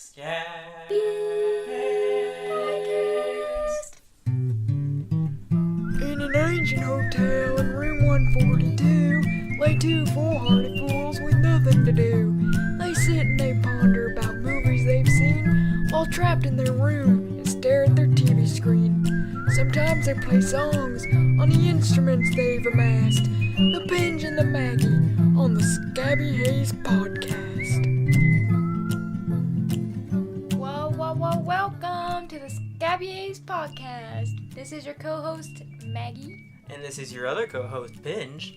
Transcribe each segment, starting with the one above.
Scabby Podcast. In an ancient hotel in room 142 lay two full-hearted fools with nothing to do. They sit and they ponder about movies they've seen while trapped in their room and stare at their TV screen. Sometimes they play songs on the instruments they've amassed. The Pinj and the Maggie on the Scabby Hayze Podcast. Welcome to the Scabby Hayze Podcast. This is your co-host, Maggie. And this is your other co-host, Pinj.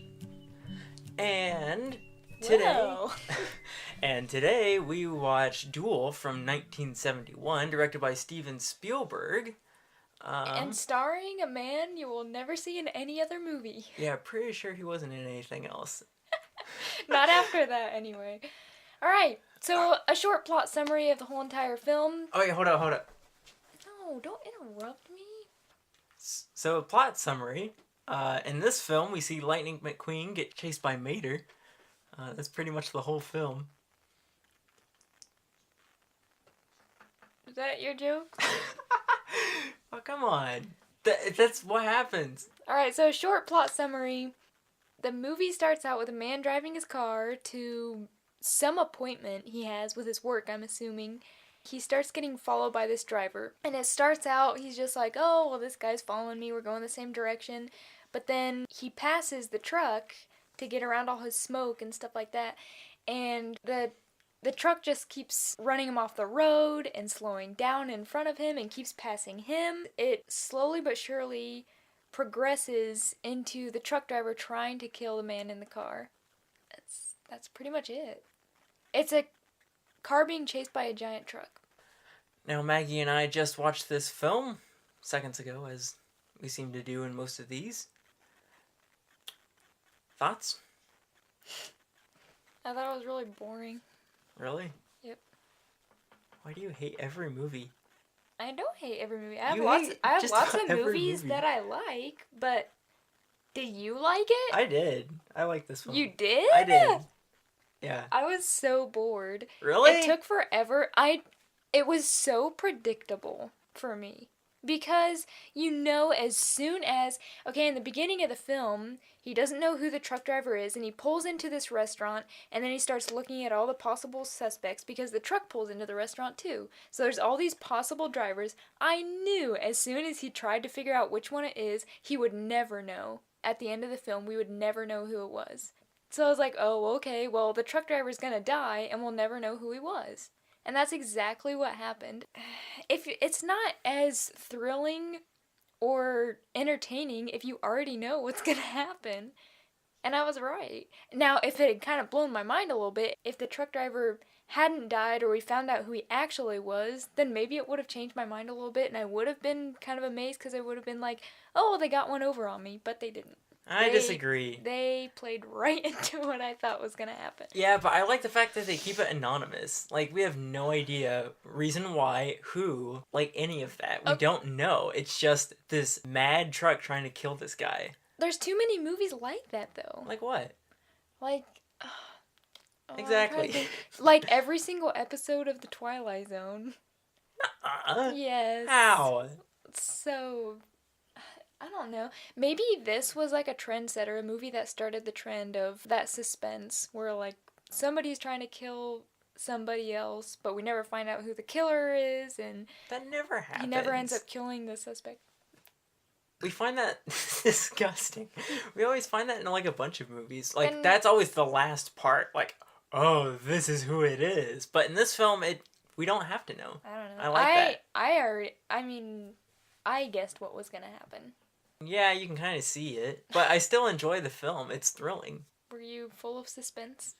And today we watched Duel from 1971, directed by Steven Spielberg. And starring a man you will never see in any other movie. Yeah, pretty sure he wasn't in anything else. Not after that, anyway. Alright, so a short plot summary of the whole entire film. Oh, wait, hold up. No, don't interrupt me. So, plot summary. In this film, we see Lightning McQueen get chased by Mater. That's pretty much the whole film. Is that your joke? Oh, come on. That's what happens. Alright, so a short plot summary. The movie starts out with a man driving his car to some appointment he has with his work, I'm assuming. He starts getting followed by this driver. And it starts out, he's just like, oh, well, this guy's following me, we're going the same direction. But then he passes the truck to get around all his smoke and stuff like that. And the truck just keeps running him off the road and slowing down in front of him and keeps passing him. It slowly but surely progresses into the truck driver trying to kill the man in the car. That's pretty much it. It's a car being chased by a giant truck. Now, Maggie and I just watched this film seconds ago, as we seem to do in most of these. Thoughts? I thought it was really boring. Really? Yep. Why do you hate every movie? I don't hate every movie. I have You lots hate of just every movies movie. that I like, but did you like it? I did. I like this film. You did? I did. Yeah. I was so bored. Really? It took forever. It was so predictable for me. Because as soon as, in the beginning of the film, he doesn't know who the truck driver is, and he pulls into this restaurant, and then he starts looking at all the possible suspects, because the truck pulls into the restaurant too. So there's all these possible drivers. I knew as soon as he tried to figure out which one it is, he would never know. At the end of the film, we would never know who it was. So I was like, oh, okay, well, the truck driver's gonna die, and we'll never know who he was. And that's exactly what happened. If it's not as thrilling or entertaining if you already know what's gonna happen. And I was right. Now, if it had kind of blown my mind a little bit, if the truck driver hadn't died or we found out who he actually was, then maybe it would have changed my mind a little bit and I would have been kind of amazed because I would have been like, oh, they got one over on me, but they didn't. I disagree. They played right into what I thought was going to happen. Yeah, but I like the fact that they keep it anonymous. Like, we have no idea reason why, who, like any of that. We don't know. It's just this mad truck trying to kill this guy. There's too many movies like that, though. Like what? Like... Exactly. Like every single episode of The Twilight Zone. Yes. How? So... I don't know. Maybe this was like a trendsetter, a movie that started the trend of that suspense where like somebody's trying to kill somebody else, but we never find out who the killer is, and that never happens. He never ends up killing the suspect. We find that disgusting. We always find that in like a bunch of movies. Like that's always the last part. Like, oh, this is who it is. But in this film, we don't have to know. I don't know. I like that. I guessed what was gonna happen. Yeah, you can kind of see it. But I still enjoy the film. It's thrilling. Were you full of suspense?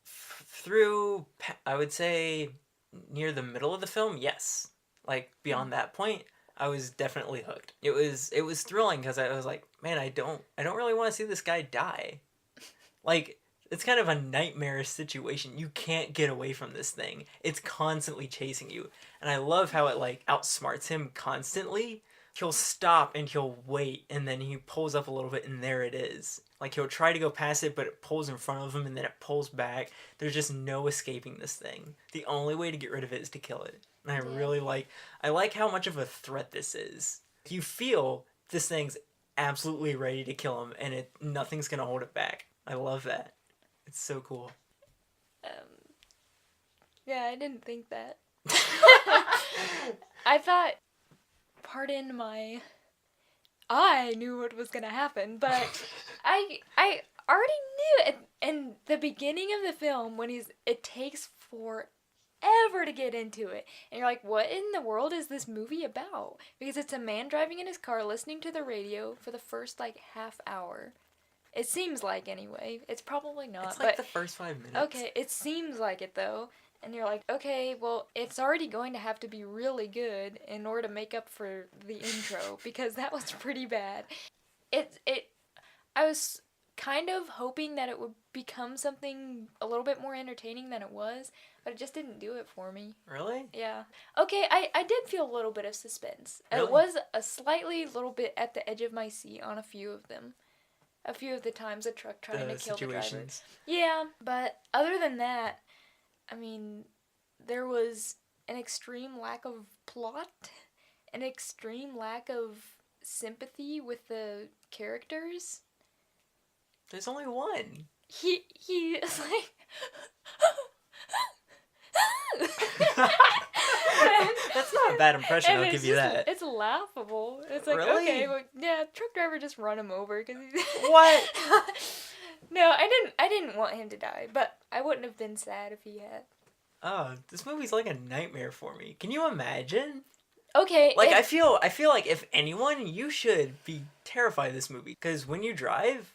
Through, I would say, near the middle of the film, yes. Like, beyond that point, I was definitely hooked. It was thrilling because I was like, man, I don't really want to see this guy die. Like, it's kind of a nightmarish situation. You can't get away from this thing. It's constantly chasing you. And I love how it, like, outsmarts him constantly. he'll stop and he'll wait, and then he pulls up a little bit, and there it is. Like, he'll try to go past it, but it pulls in front of him, and then it pulls back. There's just no escaping this thing. The only way to get rid of it is to kill it. And I really I like how much of a threat this is. You feel this thing's absolutely ready to kill him, and nothing's gonna hold it back. I love that. It's so cool. Yeah, I didn't think that. I thought, I knew what was gonna happen, but I already knew it in the beginning of the film when it takes forever to get into it, and you're like, what in the world is this movie about? Because it's a man driving in his car listening to the radio for the first half hour. It seems like, anyway. It's probably not. It's like the first 5 minutes. Okay, it seems like it though. And you're like, okay, well, it's already going to have to be really good in order to make up for the intro, because that was pretty bad. I was kind of hoping that it would become something a little bit more entertaining than it was, but it just didn't do it for me. Really? Yeah. Okay, I did feel a little bit of suspense. Really? It was a little bit at the edge of my seat on a few of them. A few of the times a truck trying to kill the driver. Yeah, but other than that, I mean, there was an extreme lack of plot, an extreme lack of sympathy with the characters. There's only one. He is like... That's not a bad impression, I'll give you that. It's laughable. It's like, really? Okay, well, yeah, truck driver just run him over. Cause What? No, I didn't want him to die, but I wouldn't have been sad if he had. Oh, this movie's like a nightmare for me. Can you imagine? Okay. I feel like if anyone, you should be terrified of this movie. Because when you drive,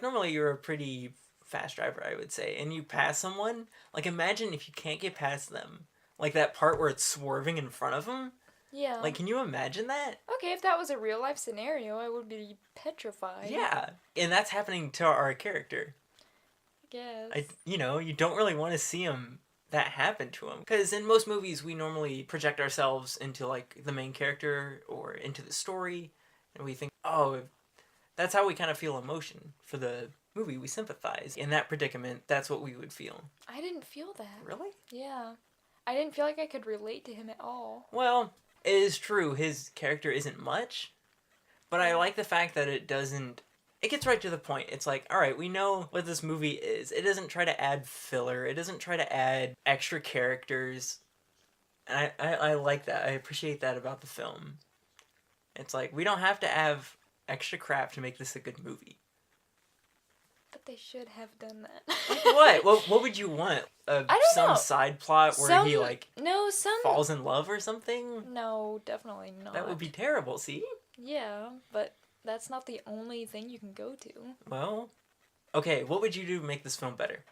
normally you're a pretty fast driver, I would say, and you pass someone, imagine if you can't get past them. That part where it's swerving in front of them. Yeah. Can you imagine that? Okay, if that was a real life scenario, I would be petrified. Yeah. And that's happening to our character. I guess. You don't really want to see him that happen to him. Because in most movies, we normally project ourselves into, the main character or into the story. And we think, oh, that's how we kind of feel emotion for the movie. We sympathize. In that predicament, that's what we would feel. I didn't feel that. Really? Yeah. I didn't feel like I could relate to him at all. Well, it is true. His character isn't much. But I like the fact that it gets right to the point. It's like, all right, we know what this movie is. It doesn't try to add filler. It doesn't try to add extra characters. And I like that. I appreciate that about the film. It's like, we don't have to have extra crap to make this a good movie. But they should have done that. What? What would you want? I don't know. Some side plot where he falls in love or something? No, definitely not. That would be terrible, see? Yeah, but that's not the only thing you can go to. Well, okay, what would you do to make this film better?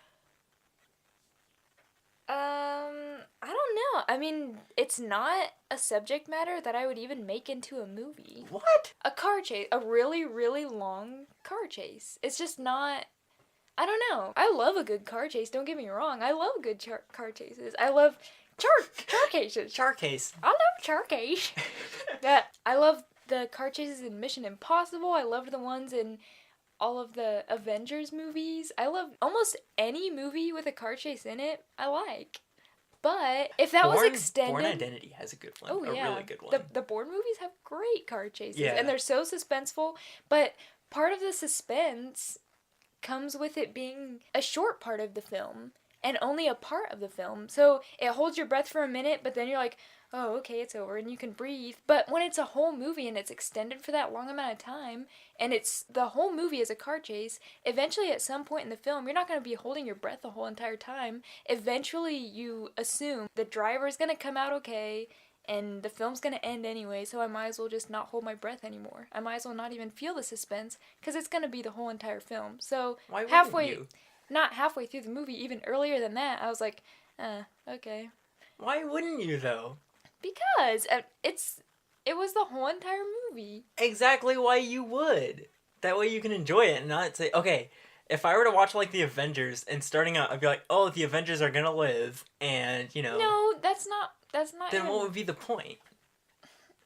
I don't know. I mean, it's not a subject matter that I would even make into a movie. What? A car chase. A really, really long car chase. It's just not... I don't know. I love a good car chase, don't get me wrong. I love good car chases. I love char cases. Char case. I love char case. I love the car chases in Mission Impossible. I loved the ones in all of the Avengers movies. I love almost any movie with a car chase in it. I like. But if that was extended... Bourne Identity has a good one. Oh, yeah. A really good one. The Bourne movies have great car chases. Yeah. And they're so suspenseful. But part of the suspense comes with it being a short part of the film. And only a part of the film. So it holds your breath for a minute, but then you're like, oh, okay, it's over, and you can breathe. But when it's a whole movie and it's extended for that long amount of time, and it's the whole movie is a car chase, eventually at some point in the film, you're not going to be holding your breath the whole entire time. Eventually you assume the driver's going to come out okay, and the film's going to end anyway, so I might as well just not hold my breath anymore. I might as well not even feel the suspense, because it's going to be the whole entire film. So why wouldn't you? Not halfway through the movie, even earlier than that, I was like, okay. Why wouldn't you, though? Because it was the whole entire movie. Exactly why you would. That way you can enjoy it and not say, okay, if I were to watch, the Avengers, and starting out, I'd be like, oh, the Avengers are gonna live, and, No, that's not Then what would be the point?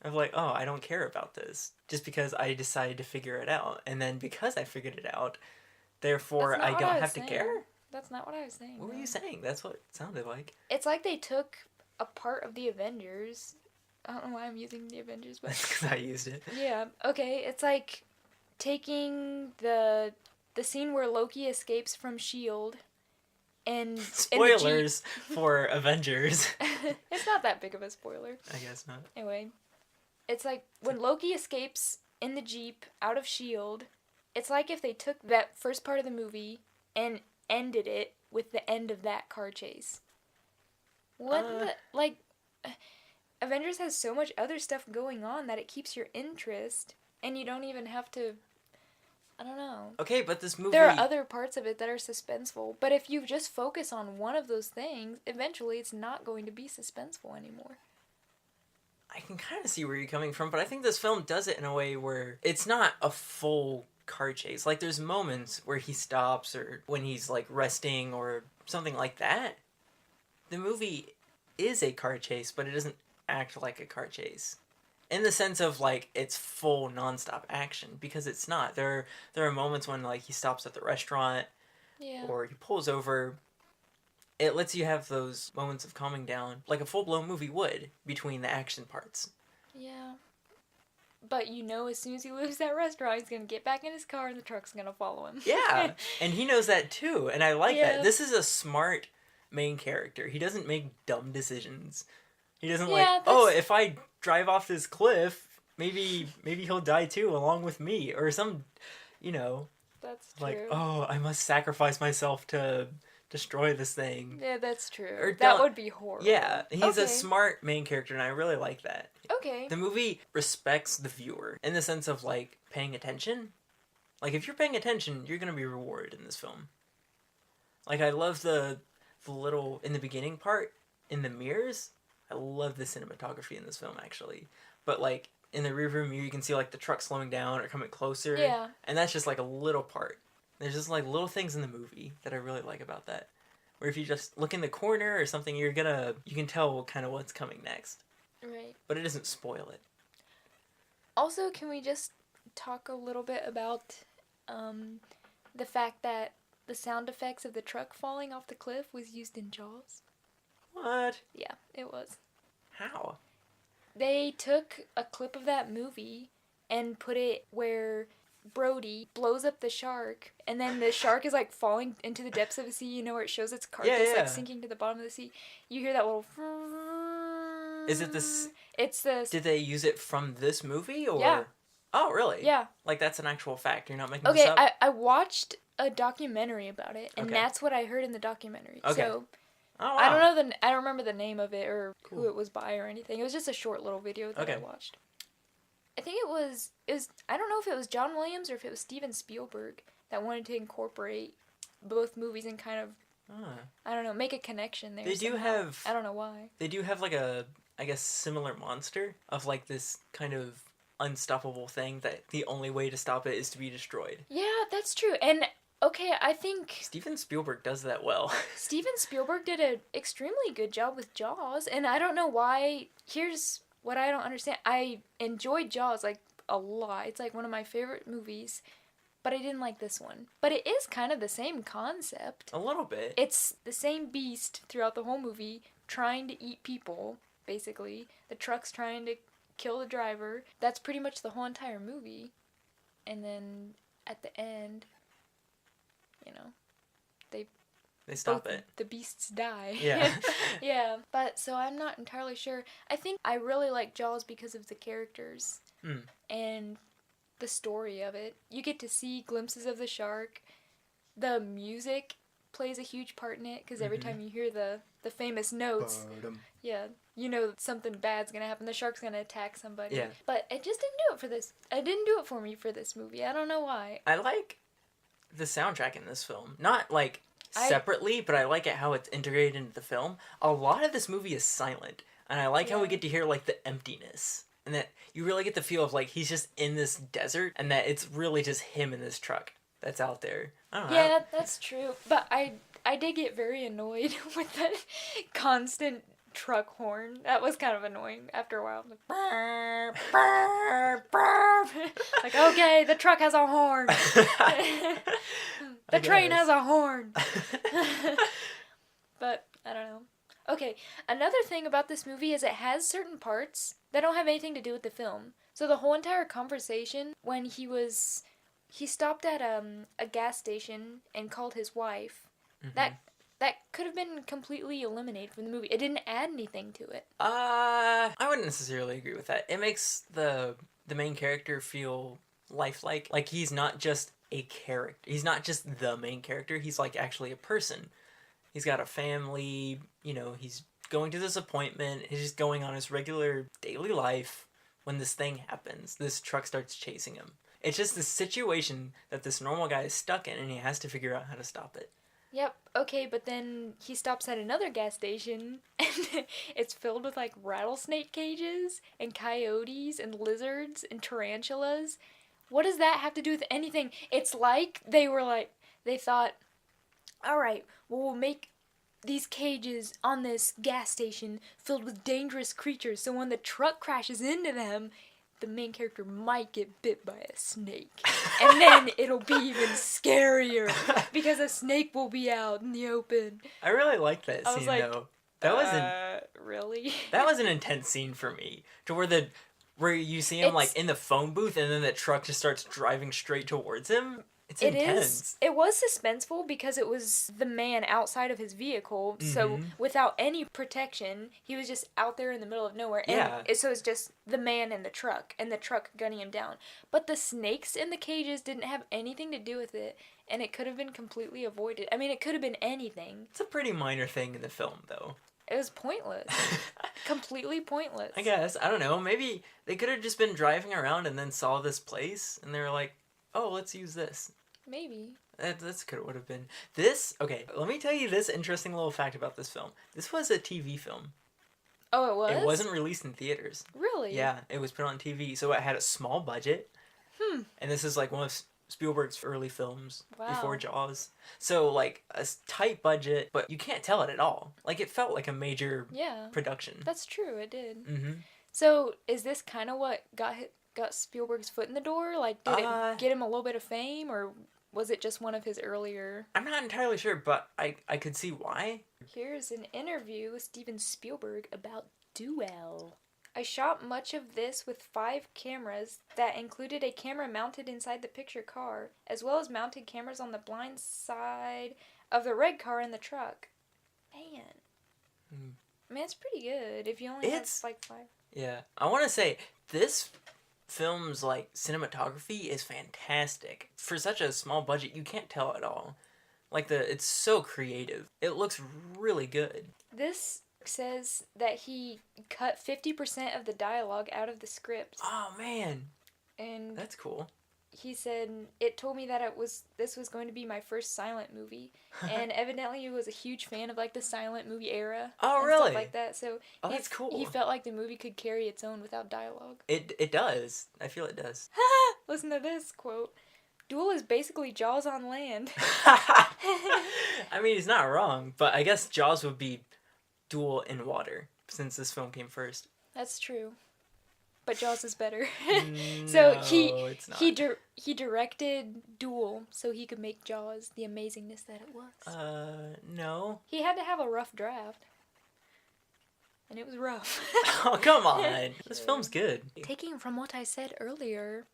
Of like, oh, I don't care about this. Just because I decided to figure it out. And then because I figured it out, therefore I don't have to care? That's not what I was saying. What were you saying? That's what it sounded like. It's like they took a part of the Avengers. I don't know why I'm using the Avengers, but... That's because I used it. Yeah, okay. It's like taking the scene where Loki escapes from S.H.I.E.L.D. and... Spoilers for Avengers. It's not that big of a spoiler. I guess not. Anyway, it's like when Loki escapes in the Jeep out of S.H.I.E.L.D., it's like if they took that first part of the movie and ended it with the end of that car chase. Avengers has so much other stuff going on that it keeps your interest, and you don't even have to... I don't know. Okay, but this movie... There are other parts of it that are suspenseful, but if you just focus on one of those things, eventually it's not going to be suspenseful anymore. I can kind of see where you're coming from, but I think this film does it in a way where it's not a full car chase. Like, there's moments where he stops, or when he's, like, resting, or something like that. The movie is a car chase, but it doesn't act like a car chase. In the sense of, like, it's full nonstop action, because it's not. There are moments when, like, he stops at the restaurant, or he pulls over. It lets you have those moments of calming down, like a full-blown movie would, between the action parts. Yeah. But you know, as soon as he leaves that restaurant, he's gonna get back in his car and the truck's gonna follow him. Yeah, and he knows that too, and I like that. Yeah. This is a smart main character. He doesn't make dumb decisions. He doesn't if I drive off this cliff, maybe he'll die too, along with me, or some, That's true. like, oh, I must sacrifice myself to destroy this thing. Yeah, that's true. Or that would be horrible. Yeah, he's a Okay. smart main character, and I really like that. Okay. The movie respects the viewer in the sense of, like, paying attention. Like, if you're paying attention, you're going to be rewarded in this film. Like, I love the little, in the beginning part, in the mirrors. I love the cinematography in this film, actually. But, like, in the rearview mirror, you can see, like, the truck slowing down or coming closer. Yeah. And that's just, like, a little part. There's just, like, little things in the movie that I really like about that. Where if you just look in the corner or something, you can tell kind of what's coming next. Right. But it doesn't spoil it. Also, can we just talk a little bit about the fact that the sound effects of the truck falling off the cliff was used in Jaws? What? Yeah, it was. How? They took a clip of that movie and put it where Brody blows up the shark, and then the shark is like falling into the depths of the sea, where it shows its carcass like sinking to the bottom of the sea. You hear that little... Is it this... It's this... Did they use it from this movie, or... Yeah. Oh, really? Yeah. Like, that's an actual fact. You're not making this up? Okay, I watched a documentary about it, and that's what I heard in the documentary. Okay. So, oh, wow. I don't remember the name of it or who it was by or anything. It was just a short little video that I watched. I think it was, I don't know if it was John Williams or if it was Steven Spielberg that wanted to incorporate both movies and kind of, I don't know, make a connection there. They do have... I don't know why. They do have, like, a, I guess, similar monster of, like, this kind of unstoppable thing that the only way to stop it is to be destroyed. Yeah, that's true. And, okay, I think... Steven Spielberg does that well. Steven Spielberg did an extremely good job with Jaws, and I don't know why. Here's what I don't understand. I enjoyed Jaws, like, a lot. It's, like, one of my favorite movies, but I didn't like this one. But it is kind of the same concept. A little bit. It's the same beast throughout the whole movie, trying to eat people, basically. The truck's trying to kill the driver. That's pretty much the whole entire movie. And then, at the end, they stop it. The beasts die. Yeah. Yeah. But, so I'm not entirely sure. I think I really like Jaws because of the characters. And the story of it. You get to see glimpses of the shark. The music plays a huge part in it, because every time you hear the famous notes, something bad's gonna happen. The shark's gonna attack somebody. Yeah. But I just didn't do it for this. It didn't do it for me for this movie. I don't know why. I like the soundtrack in this film. Not, like, separately, but I like it how it's integrated into the film. A lot of this movie is silent, and I like how we get to hear, like, the emptiness. And that you really get the feel of, like, he's just in this desert, and that it's really just him in this truck that's out there. I don't know. Yeah, that's true. But I did get very annoyed with the constant truck horn. That was kind of annoying after a while. Like, burr, burr, burr. Like, okay, the truck has a horn. The train has a horn. But, I don't know. Okay, another thing about this movie is it has certain parts that don't have anything to do with the film. So the whole entire conversation when he stopped at a gas station and called his wife, that could have been completely eliminated from the movie. It didn't add anything to it. I wouldn't necessarily agree with that. It makes the main character feel lifelike. Like, he's not just a character. He's not just the main character. He's, like, actually a person. He's got a family, you know, he's going to this appointment. He's just going on his regular daily life when this thing happens. This truck starts chasing him. It's just the situation that this normal guy is stuck in, and he has to figure out how to stop it. Yep, okay, but then he stops at another gas station, and it's filled with, like, rattlesnake cages, and coyotes, and lizards, and tarantulas. What does that have to do with anything? It's like they thought, alright, well, we'll make these cages on this gas station filled with dangerous creatures, so when the truck crashes into them, the main character might get bit by a snake. And then it'll be even scarier because a snake will be out in the open. I really liked that scene, though. That was really? That was an intense scene for me. To where you see him like in the phone booth and then the truck just starts driving straight towards him. It's intense. It was suspenseful because it was the man outside of his vehicle, so without any protection, he was just out there in the middle of nowhere. And so it's just the man and the truck gunning him down. But the snakes in the cages didn't have anything to do with it, and it could have been completely avoided. I mean, it could have been anything. It's a pretty minor thing in the film, though. It was pointless. Completely pointless. I guess. I don't know. Maybe they could have just been driving around and then saw this place, and they were like, oh, let's use this. Maybe. That's could would have been. This, okay, let me tell you this interesting little fact about this film. This was a TV film. Oh, it was? It wasn't released in theaters. Really? Yeah, it was put on TV, so it had a small budget. And this is like one of Spielberg's early films before Jaws. So, like, a tight budget, but you can't tell it at all. Like, it felt like a major production. That's true, it did. Mm-hmm. So, is this kind of what got Spielberg's foot in the door? Like, did it get him a little bit of fame, or was it just one of his earlier... I'm not entirely sure, but I could see why. Here's an interview with Steven Spielberg about Duel. I shot much of this with 5 cameras that included a camera mounted inside the picture car, as well as mounted cameras on the blind side of the red car in the truck. Man. I mean, it's pretty good if you only have, like, 5. Yeah. I want to say, this film's, like, cinematography is fantastic. For such a small budget, you can't tell at all. Like, it's so creative. It looks really good. This says that he cut 50% of the dialogue out of the script. Oh, man. And that's cool. He said, it told me that this was going to be my first silent movie. And evidently he was a huge fan of, like, the silent movie era. Oh, and really? Stuff like that. So that's cool. He felt like the movie could carry its own without dialogue. It does. I feel it does. Listen to this quote. Duel is basically Jaws on land. I mean, he's not wrong, but I guess Jaws would be Duel in water, since this film came first. That's true. But Jaws is better. So it's not. He directed Duel so he could make Jaws the amazingness that it was. No. He had to have a rough draft. And it was rough. Oh, come on. This film's good. Taking from what I said earlier,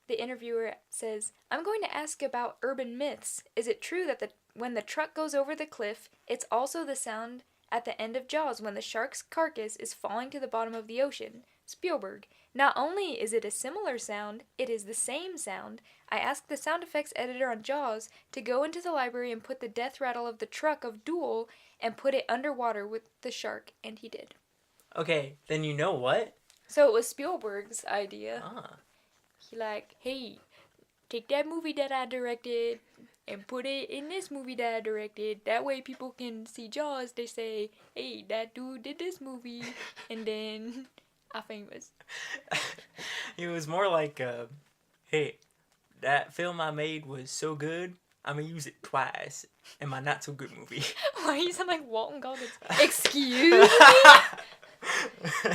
the interviewer says, I'm going to ask about urban myths. Is it true that when the truck goes over the cliff, it's also the sound at the end of Jaws when the shark's carcass is falling to the bottom of the ocean? Spielberg. Not only is it a similar sound, it is the same sound. I asked the sound effects editor on Jaws to go into the library and put the death rattle of the truck of Duel and put it underwater with the shark, and he did. Okay, then you know what? So it was Spielberg's idea. Ah. He like, hey, take that movie that I directed and put it in this movie that I directed. That way people can see Jaws. They say, hey, that dude did this movie. And then I'm famous. It was more like, hey, that film I made was so good, I'm gonna use it twice in my not so good movie. Why you sound like Walton Goggins? Excuse me?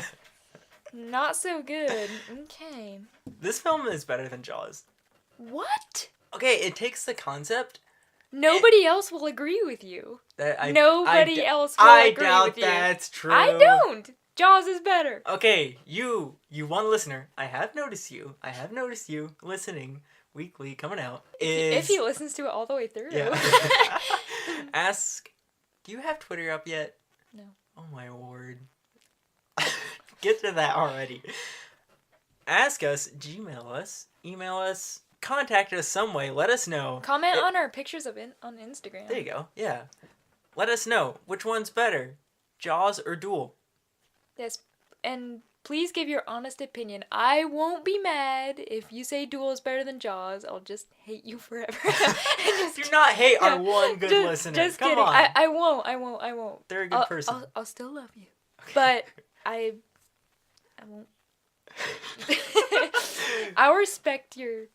Not so good. Okay. This film is better than Jaws. What? Okay, it takes the concept. Nobody else will agree with you. That Nobody else will agree with you. I doubt that's true. I don't. Jaws is better. Okay, you one listener. I have noticed you listening weekly, coming out. If he listens to it all the way through. Yeah. Ask, do you have Twitter up yet? No. Oh my word. Get to that already. Ask us, Gmail us, email us, contact us some way. Let us know. Comment on our pictures of it on Instagram. There you go. Yeah. Let us know which one's better, Jaws or Duel. Yes, and please give your honest opinion. I won't be mad if you say Duel is better than Jaws. I'll just hate you forever. Do not hate our one good listener. Just Come kidding. on. I won't. They're a good person. I'll still love you. Okay. But I won't. I'll respect your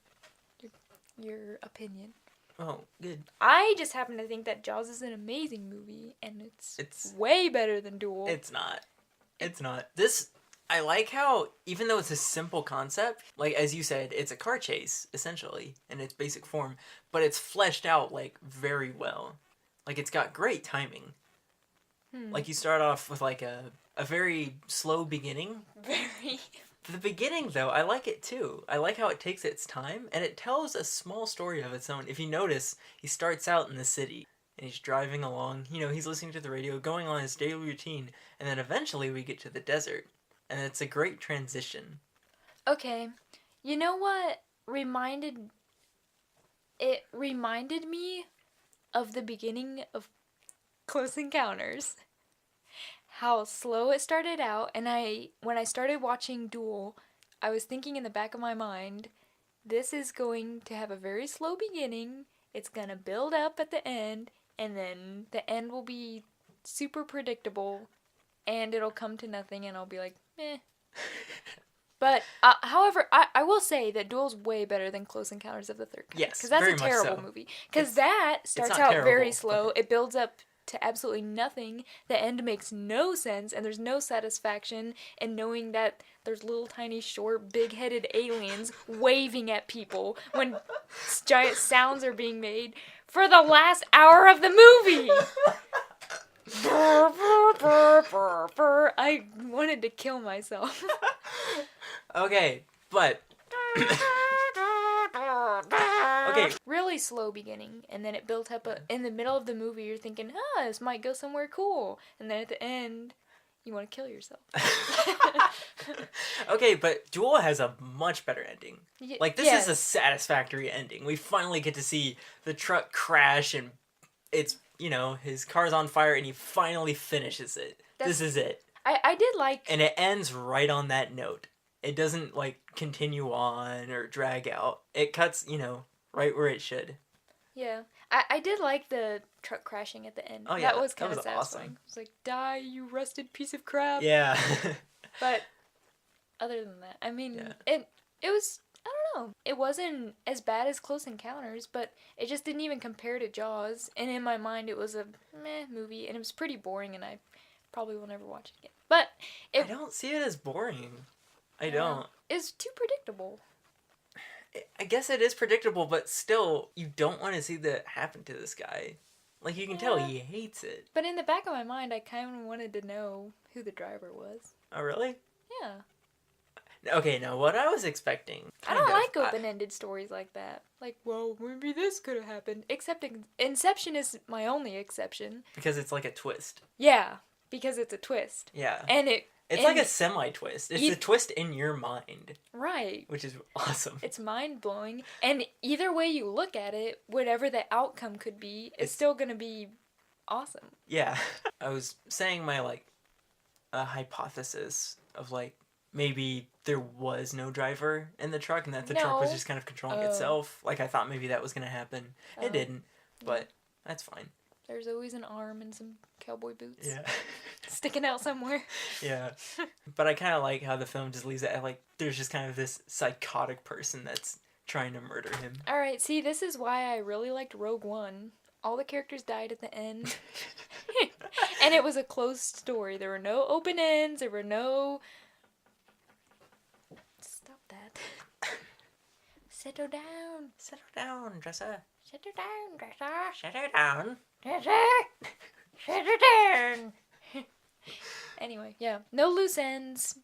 opinion. Oh, good. I just happen to think that Jaws is an amazing movie, and it's way better than Duel. It's not. This, I like how, even though it's a simple concept, like, as you said, it's a car chase, essentially, in its basic form, but it's fleshed out, like, very well. Like, it's got great timing. Like, you start off with, like, a very slow beginning. Very. The beginning, though, I like it, too. I like how it takes its time, and it tells a small story of its own. If you notice, he starts out in the city, and he's driving along, he's listening to the radio, going on his daily routine, and then eventually we get to the desert, and it's a great transition. Okay, you know what reminded me of the beginning of Close Encounters. How slow it started out, and when I started watching Duel, I was thinking in the back of my mind, this is going to have a very slow beginning, it's gonna build up at the end, and then the end will be super predictable, and it'll come to nothing, and I'll be like, eh. But, however, I will say that Duel's way better than Close Encounters of the Third Kind. Yes, because that's very a much terrible so. movie. Because that starts out very slow, it builds up to absolutely nothing, the end makes no sense, and there's no satisfaction in knowing that there's little tiny short big-headed aliens waving at people when giant sounds are being made for the last hour of the movie. I wanted to kill myself. Okay, but... Okay. Really slow beginning, and then it built up in the middle of the movie, you're thinking, this might go somewhere cool. And then at the end, you want to kill yourself. Okay, but Duel has a much better ending. This is a satisfactory ending. We finally get to see the truck crash, and it's, his car's on fire, and he finally finishes it. This is it. I did like... And it ends right on that note. It doesn't, continue on or drag out. It cuts, right where it should. Yeah. I did like the truck crashing at the end. Oh, yeah. That was kind of satisfying. Awesome. It was like, die, you rusted piece of crap. Yeah. But other than that, I mean, it was, I don't know. It wasn't as bad as Close Encounters, but it just didn't even compare to Jaws. And in my mind, it was a meh movie, and it was pretty boring, and I probably will never watch it again. But I don't see it as boring. I don't. It's too predictable. I guess it is predictable, but still, you don't want to see that happen to this guy. You can tell he hates it. But in the back of my mind, I kind of wanted to know who the driver was. Oh, really? Yeah. Okay, now, what I was expecting... I don't like open-ended stories like that. Well, maybe this could have happened. Except Inception is my only exception. Because it's like a twist. Yeah, because it's a twist. Yeah. And it's like a semi-twist. It's a twist in your mind. Right. Which is awesome. It's mind-blowing. And either way you look at it, whatever the outcome could be, it's still going to be awesome. Yeah. I was saying my, a hypothesis of, maybe there was no driver in the truck and that the truck was just kind of controlling itself. I thought maybe that was going to happen. It didn't. But that's fine. There's always an arm and some cowboy boots. Yeah. Sticking out somewhere. Yeah. But I kind of like how the film just leaves it at, there's just kind of this psychotic person that's trying to murder him. Alright, see, this is why I really liked Rogue One. All the characters died at the end. And it was a closed story. There were no open ends. There were no... Stop that. Settle down. Settle down, Dresser. Settle down, Dresser. Settle down. Dresser. Settle down. Anyway, yeah. No loose ends.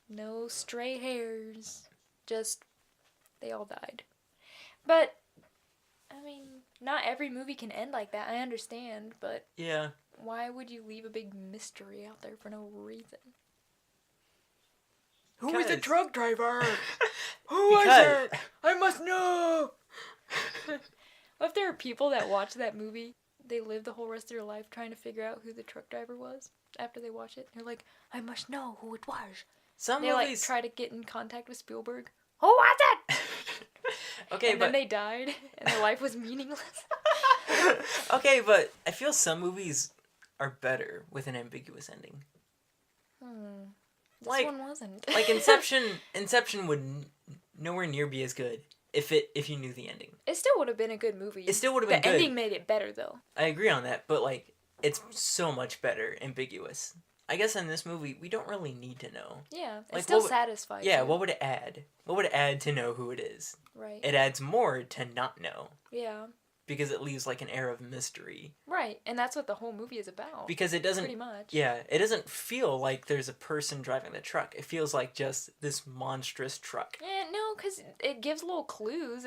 No stray hairs. Just, they all died. But, I mean, not every movie can end like that. I understand, but... Yeah. Why would you leave a big mystery out there for no reason? Who is the truck driver? Who was it? I must know! What if there are people that watch that movie, they live the whole rest of their life trying to figure out who the truck driver was after they watch it? They're like, I must know who it was. Some they movies... try to get in contact with Spielberg. Who was it? Okay, and then they died, and their life was meaningless. Okay, but I feel some movies are better with an ambiguous ending. This one wasn't. Like Inception would nowhere near be as good if you knew the ending. It still would have been a good movie. It still would have been good. The ending made it better, though. I agree on that, but like it's so much better ambiguous. I guess in this movie we don't really need to know. Yeah, it like, still satisfies. Yeah, you. what would it add? What would it add to know who it is? Right. It adds more to not know. Yeah. Because it leaves like an air of mystery. Right, and that's what the whole movie is about. Because it doesn't... Pretty much. Yeah, it doesn't feel like there's a person driving the truck. It feels like just this monstrous truck. Yeah, no, because it gives little clues.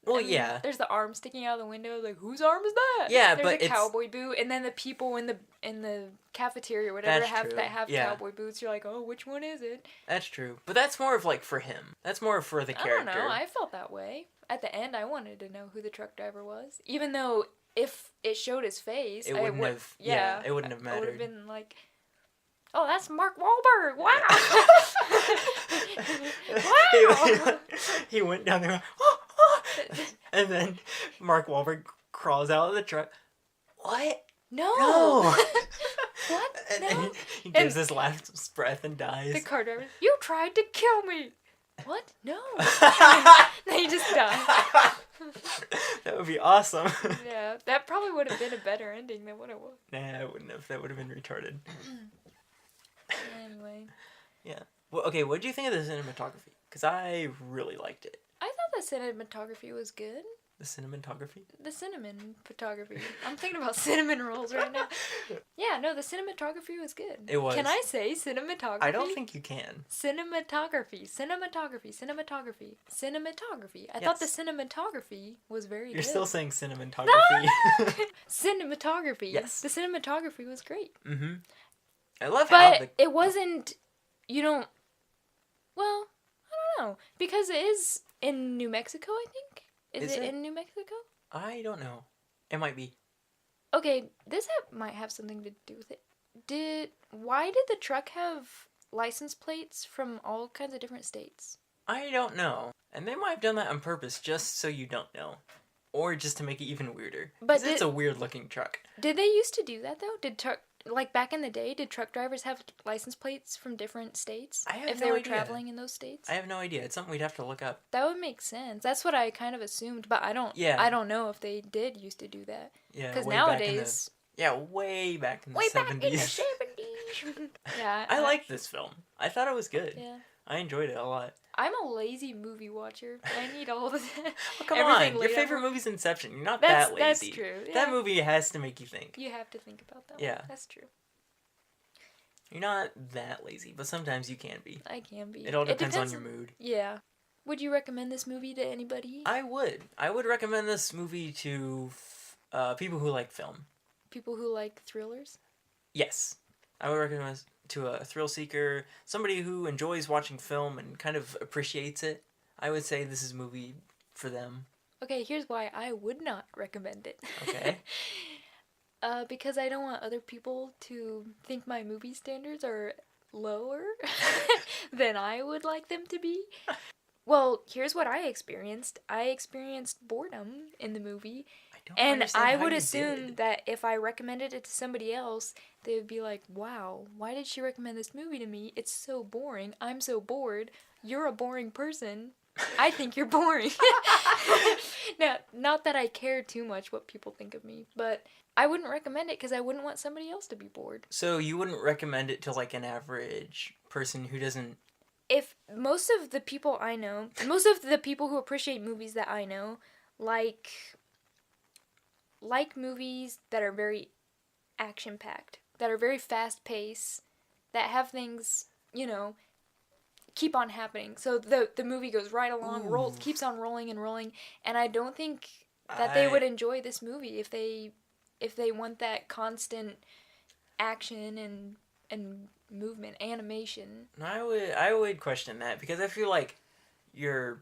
Well, yeah. There's the arm sticking out of the window, like, whose arm is that? Yeah, there's but a cowboy boot, and then the people in the cafeteria or whatever have cowboy boots. You're like, oh, which one is it? That's true. But that's more of like for him. That's more for the character. I don't know, I felt that way. At the end, I wanted to know who the truck driver was. Even though if it showed his face, it wouldn't have. Yeah, it wouldn't have mattered. I would have been like, "Oh, that's Mark Wahlberg! Wow, wow!" He went down there, oh, oh. And then Mark Wahlberg crawls out of the truck. What? No. What? And No. he gives this last breath and dies. The car driver. You tried to kill me. What? No. Then he just died. That would be awesome. Yeah, that probably would have been a better ending than what it was. Nah, it wouldn't have. That would have been retarded. Anyway. Yeah. Well, okay, what do you think of the cinematography? Because I really liked it. I thought the cinematography was good. The cinematography? The cinnamon photography. I'm thinking about cinnamon rolls right now. Yeah, no, the cinematography was good. It was. Can I say cinematography? I don't think you can. Cinematography. I thought the cinematography was very good. You're still saying cinematography. No! Cinematography. Yes. The cinematography was great. Mm-hmm. I love how But it wasn't, well, I don't know. Because it is in New Mexico, I think. Is it in New Mexico? I don't know. It might be. Okay, this might have something to do with it. Why did the truck have license plates from all kinds of different states? I don't know. And they might have done that on purpose just so you don't know. Or just to make it even weirder. But it's a weird looking truck. Did they used to do that though? Like back in the day, did truck drivers have license plates from different states? I have no idea. If they were traveling in those states? I have no idea. It's something we'd have to look up. That would make sense. That's what I kind of assumed, but I don't know if they did used to do that. Yeah, because nowadays... way back in the 70s. Way back in the 70s. Yeah. I like this film. I thought it was good. Yeah. I enjoyed it a lot. I'm a lazy movie watcher. I need all of that. Well, come on. Your favorite movie's Inception. You're not that lazy. That's true. Yeah. That movie has to make you think. You have to think about that. Yeah. That's true. You're not that lazy, but sometimes you can be. I can be. It all depends on your mood. Yeah. Would you recommend this movie to anybody? I would. I would recommend this movie to people who like film. People who like thrillers? Yes. I would recommend it to a thrill seeker, somebody who enjoys watching film and kind of appreciates it. I would say this is a movie for them. Okay, here's why I would not recommend it. Okay. Because I don't want other people to think my movie standards are lower than I would like them to be. Well, here's what I experienced. I experienced boredom in the movie. And I would assume that if I recommended it to somebody else, they would be like, wow, why did she recommend this movie to me? It's so boring. I'm so bored. You're a boring person. I think you're boring. Now, not that I care too much what people think of me, but I wouldn't recommend it because I wouldn't want somebody else to be bored. So you wouldn't recommend it to like an average person who doesn't... If most of the people I know, most of the people who appreciate movies that I know, like movies that are very action-packed, that are very fast-paced, that have things, you know, keep on happening. So the movie goes right along, keeps on rolling and rolling, and I don't think that they would enjoy this movie if they want that constant action and movement, animation. I would question that, because I feel like your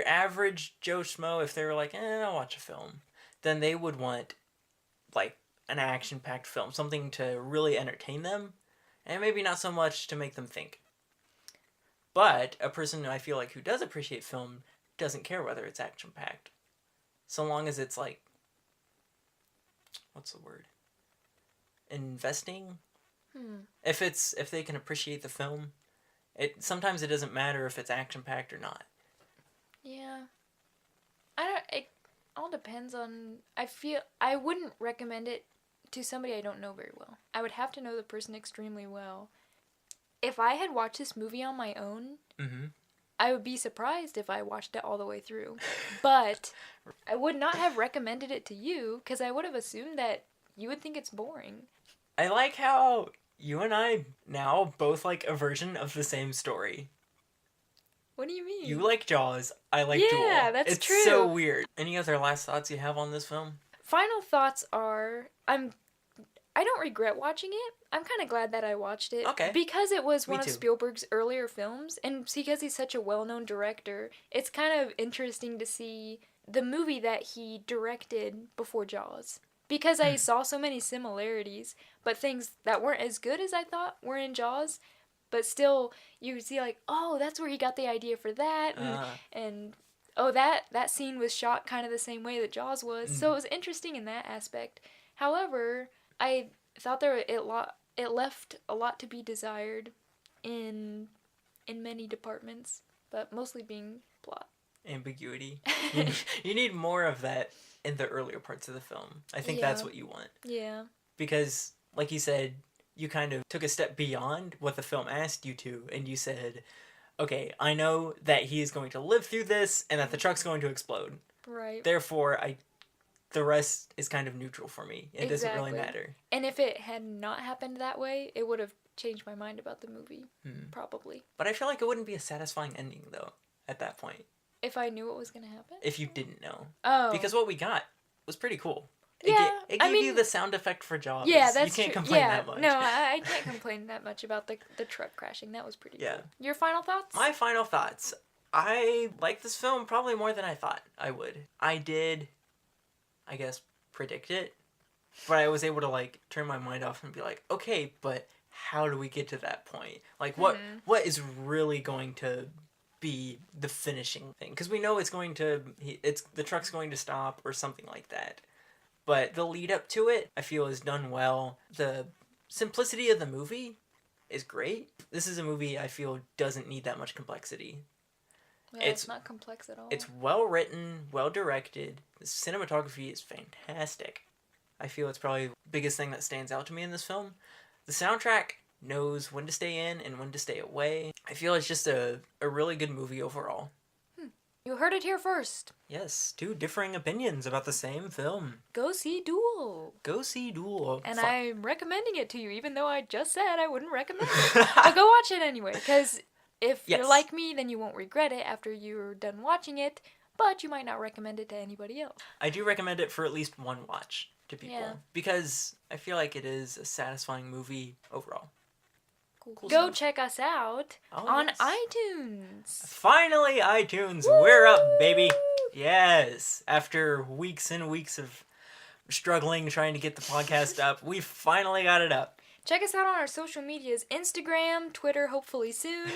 average Joe Schmo, if they were like, I'll watch a film, then they would want like an action-packed film, something to really entertain them, and maybe not so much to make them think. But a person I feel like who does appreciate film doesn't care whether it's action-packed, so long as it's like, what's the word? Investing? If they can appreciate the film, sometimes it doesn't matter if it's action-packed or not. Yeah. It all depends on... I wouldn't recommend it to somebody I don't know very well. I would have to know the person extremely well. If I had watched this movie on my own, I would be surprised if I watched it all the way through. But I would not have recommended it to you, because I would have assumed that you would think it's boring. I like how you and I now both like a version of the same story. What do you mean? You like Jaws, I like Duel. Yeah, that's true. It's so weird. Any other last thoughts you have on this film? Final thoughts are, I don't regret watching it. I'm kind of glad that I watched it. Okay. Because it was Me one too. of Spielberg's earlier films, and because he's such a well-known director, it's kind of interesting to see the movie that he directed before Jaws. Because I saw so many similarities, but things that weren't as good as I thought were in Jaws, but still, you see like, oh, that's where he got the idea for that, and oh, that scene was shot kind of the same way that Jaws was, so it was interesting in that aspect. However, I thought it left a lot to be desired in many departments, but mostly being plot. Ambiguity. You need more of that in the earlier parts of the film. I think that's what you want. Yeah. Because, like you said, you kind of took a step beyond what the film asked you to, and you said, okay, I know that he is going to live through this, and that the truck's going to explode. Right. Therefore, the rest is kind of neutral for me. It doesn't really matter. And if it had not happened that way, it would have changed my mind about the movie. Probably. But I feel like it wouldn't be a satisfying ending, though, at that point. If I knew what was going to happen? If you didn't know. Oh. Because what we got was pretty cool. It gave you the sound effect for Jaws. Yeah, that's You can't true. complain Yeah, that much. no, I can't complain that much about the truck crashing. That was pretty cool. Your final thoughts? My final thoughts. I like this film probably more than I thought I would. I did, I guess, predict it. But I was able to, like, turn my mind off and be like, okay, but how do we get to that point? Like, what is really going to be the finishing thing? Because we know the truck's going to stop or something like that. But the lead up to it, I feel, is done well. The simplicity of the movie is great. This is a movie I feel doesn't need that much complexity. Yeah, it's not complex at all. It's well written, well directed. The cinematography is fantastic. I feel it's probably the biggest thing that stands out to me in this film. The soundtrack knows when to stay in and when to stay away. I feel it's just a really good movie overall. You heard it here first. Yes, two differing opinions about the same film. Go see Duel. Go see Duel. And I'm recommending it to you, even though I just said I wouldn't recommend it. But go watch it anyway, because if you're like me, then you won't regret it after you're done watching it, but you might not recommend it to anybody else. I do recommend it for at least one watch to people, because I feel like it is a satisfying movie overall. Cool Go stuff. Check us out on iTunes. Finally, iTunes. Woo! We're up, baby. Yes. After weeks and weeks of struggling trying to get the podcast up, we finally got it up. Check us out on our social medias. Instagram, Twitter, hopefully soon.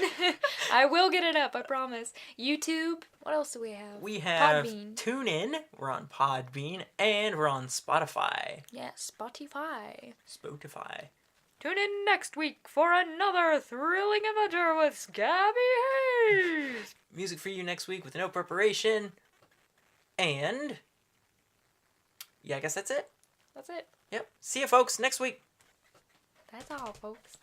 I will get it up, I promise. YouTube. What else do we have? We have Podbean. TuneIn. We're on Podbean. And we're on Spotify. Yeah, Spotify. Tune in next week for another thrilling adventure with Scabby Hayze. music for you next week with no preparation. And yeah, I guess that's it. That's it. Yep. See you folks next week. That's all, folks.